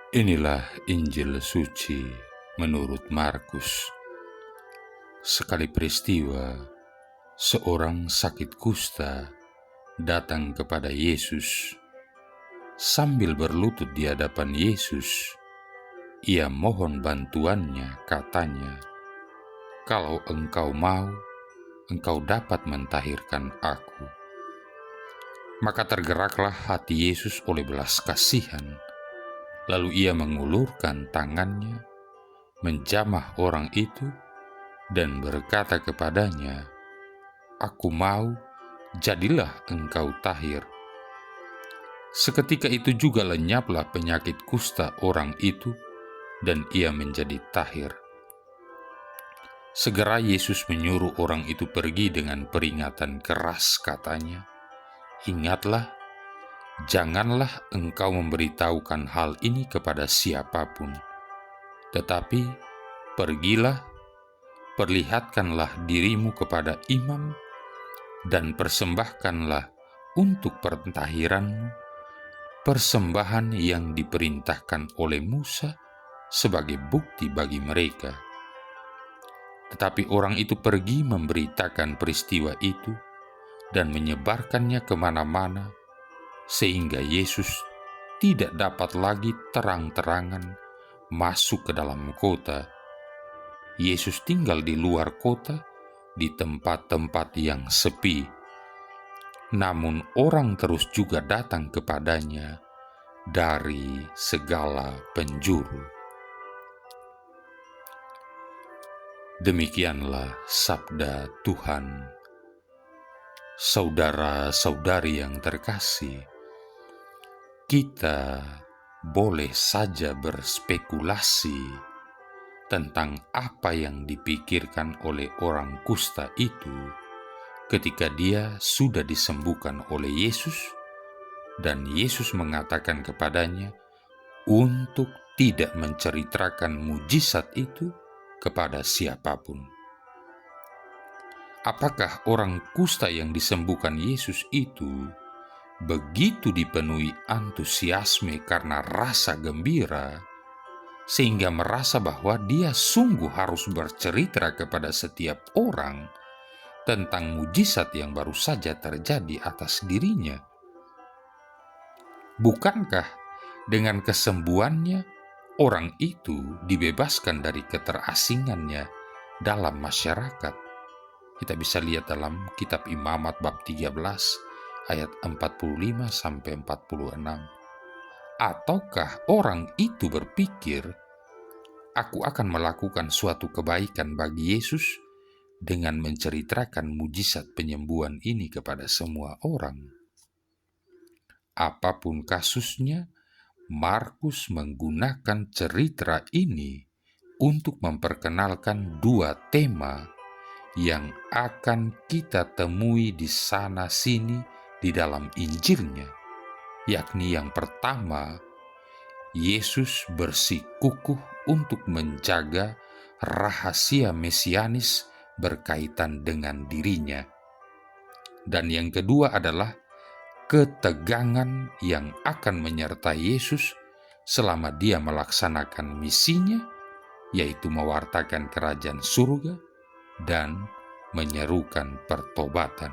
Inilah Injil suci menurut Markus. Sekali peristiwa, seorang sakit kusta datang kepada Yesus. Sambil berlutut di hadapan Yesus, ia mohon bantuannya, katanya, "Kalau engkau mau, engkau dapat mentahirkan aku." Maka tergeraklah hati Yesus oleh belas kasihan. Lalu ia mengulurkan tangannya, menjamah orang itu, dan berkata kepadanya, "Aku mau, jadilah engkau tahir." Seketika itu juga lenyaplah penyakit kusta orang itu, dan ia menjadi tahir. Segera Yesus menyuruh orang itu pergi dengan peringatan keras, katanya, "Ingatlah, janganlah engkau memberitahukan hal ini kepada siapapun, tetapi pergilah, perlihatkanlah dirimu kepada imam, dan persembahkanlah untuk pentahiranmu persembahan yang diperintahkan oleh Musa sebagai bukti bagi mereka." Tetapi orang itu pergi memberitakan peristiwa itu dan menyebarkannya kemana-mana, sehingga Yesus tidak dapat lagi terang-terangan masuk ke dalam kota. Yesus tinggal di luar kota, di tempat-tempat yang sepi. Namun orang terus juga datang kepadanya dari segala penjuru. Demikianlah sabda Tuhan. Saudara-saudari yang terkasih, kita boleh saja berspekulasi tentang apa yang dipikirkan oleh orang kusta itu ketika dia sudah disembuhkan oleh Yesus, dan Yesus mengatakan kepadanya untuk tidak menceritakan mujizat itu kepada siapapun. Apakah orang kusta yang disembuhkan Yesus itu begitu dipenuhi antusiasme karena rasa gembira, sehingga merasa bahwa dia sungguh harus bercerita kepada setiap orang tentang mujizat yang baru saja terjadi atas dirinya? Bukankah dengan kesembuhannya, orang itu dibebaskan dari keterasingannya dalam masyarakat? Kita bisa lihat dalam kitab Imamat bab 13 ayat 45-46. Ataukah orang itu berpikir, aku akan melakukan suatu kebaikan bagi Yesus dengan menceritakan mujizat penyembuhan ini kepada semua orang? Apapun kasusnya, Markus menggunakan cerita ini untuk memperkenalkan dua tema yang akan kita temui di sana-sini di dalam Injilnya, yakni yang pertama, Yesus bersikukuh untuk menjaga rahasia mesianis berkaitan dengan dirinya. Dan yang kedua adalah ketegangan yang akan menyertai Yesus selama dia melaksanakan misinya, yaitu mewartakan kerajaan surga dan menyerukan pertobatan.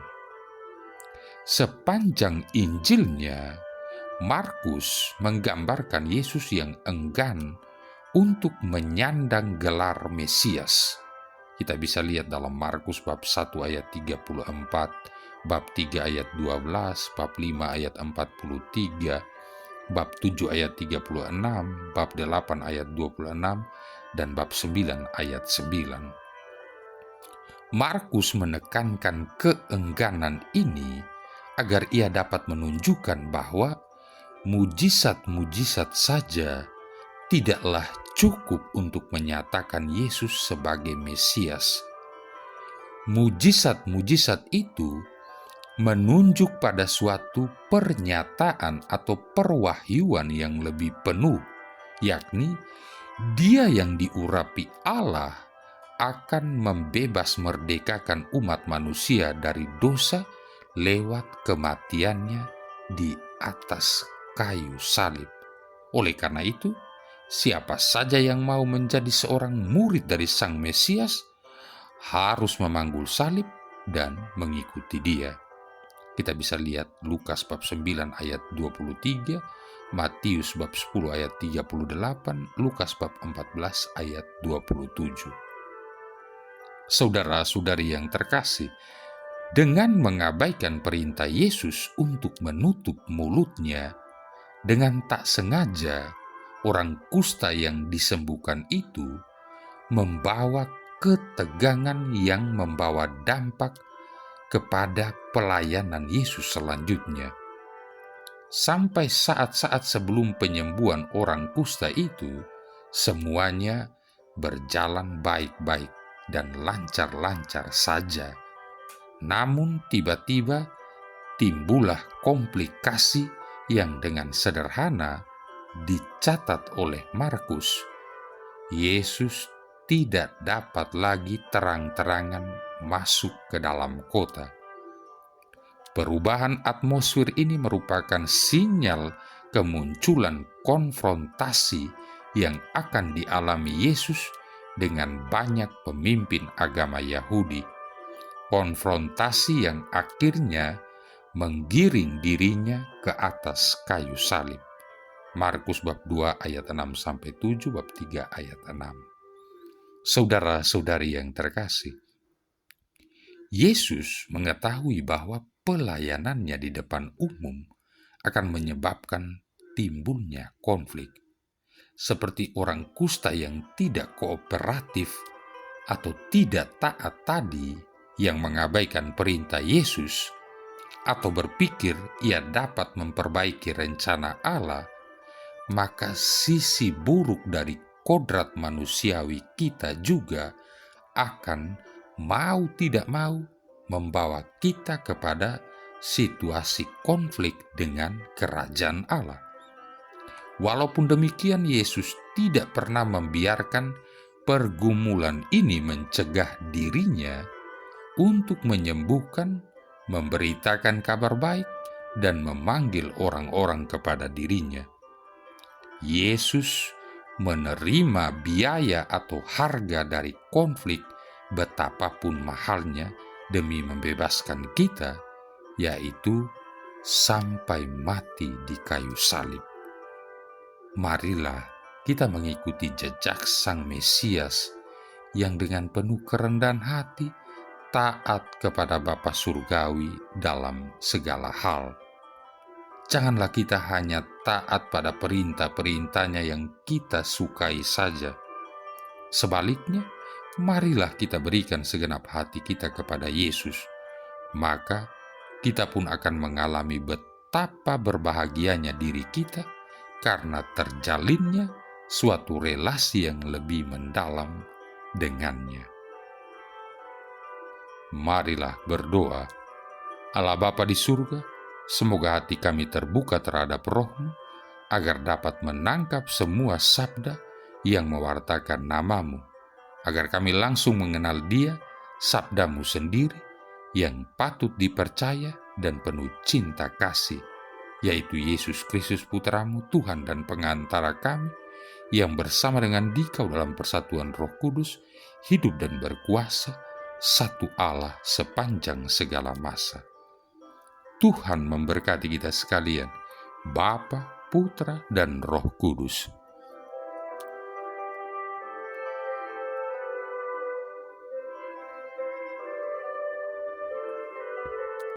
Sepanjang Injilnya, Markus menggambarkan Yesus yang enggan untuk menyandang gelar Mesias. Kita bisa lihat dalam Markus bab 1 ayat 34, bab 3 ayat 12, bab 5 ayat 43, bab 7 ayat 36, bab 8 ayat 26, dan bab 9 ayat 9. Markus menekankan keengganan ini agar ia dapat menunjukkan bahwa mujizat-mujizat saja tidaklah cukup untuk menyatakan Yesus sebagai Mesias. Mujizat-mujizat itu menunjuk pada suatu pernyataan atau perwahyuan yang lebih penuh, yakni Dia yang diurapi Allah akan membebas merdekakan umat manusia dari dosa lewat kematiannya di atas kayu salib. Oleh karena itu, siapa saja yang mau menjadi seorang murid dari Sang Mesias harus memanggul salib dan mengikuti Dia. Kita bisa lihat Lukas bab 9 ayat 23, Matius bab 10 ayat 38, Lukas bab 14 ayat 27. Saudara-saudari yang terkasih, dengan mengabaikan perintah Yesus untuk menutup mulutnya, dengan tak sengaja orang kusta yang disembuhkan itu membawa ketegangan yang membawa dampak kepada pelayanan Yesus selanjutnya. Sampai saat-saat sebelum penyembuhan orang kusta itu, semuanya berjalan baik-baik dan lancar-lancar saja. Namun tiba-tiba timbullah komplikasi yang dengan sederhana dicatat oleh Markus. Yesus tidak dapat lagi terang-terangan masuk ke dalam kota. Perubahan atmosfer ini merupakan sinyal kemunculan konfrontasi yang akan dialami Yesus dengan banyak pemimpin agama Yahudi. Konfrontasi yang akhirnya menggiring dirinya ke atas kayu salib. Markus bab 2 ayat 6-7, bab 3 ayat 6. Saudara-saudari yang terkasih, Yesus mengetahui bahwa pelayanannya di depan umum akan menyebabkan timbulnya konflik. Seperti orang kusta yang tidak kooperatif atau tidak taat tadi, yang mengabaikan perintah Yesus atau berpikir ia dapat memperbaiki rencana Allah, maka sisi buruk dari kodrat manusiawi kita juga akan mau tidak mau membawa kita kepada situasi konflik dengan kerajaan Allah. Walaupun demikian, Yesus tidak pernah membiarkan pergumulan ini mencegah dirinya untuk menyembuhkan, memberitakan kabar baik, dan memanggil orang-orang kepada dirinya. Yesus menerima biaya atau harga dari konflik betapapun mahalnya demi membebaskan kita, yaitu sampai mati di kayu salib. Marilah kita mengikuti jejak Sang Mesias yang dengan penuh kerendahan hati taat kepada Bapa Surgawi dalam segala hal. Janganlah kita hanya taat pada perintah-perintahnya yang kita sukai saja. Sebaliknya, marilah kita berikan segenap hati kita kepada Yesus. Maka kita pun akan mengalami betapa berbahagianya diri kita karena terjalinnya suatu relasi yang lebih mendalam dengannya. Marilah berdoa. Allah Bapa di surga, semoga hati kami terbuka terhadap Roh-Mu, agar dapat menangkap semua sabda yang mewartakan nama-Mu, agar kami langsung mengenal Dia, sabda-Mu sendiri, yang patut dipercaya dan penuh cinta kasih, yaitu Yesus Kristus Putra-Mu, Tuhan dan Pengantara kami, yang bersama dengan Dikau dalam persatuan Roh Kudus, hidup dan berkuasa, satu Allah sepanjang segala masa. Tuhan memberkati kita sekalian, Bapa, Putra, dan Roh Kudus.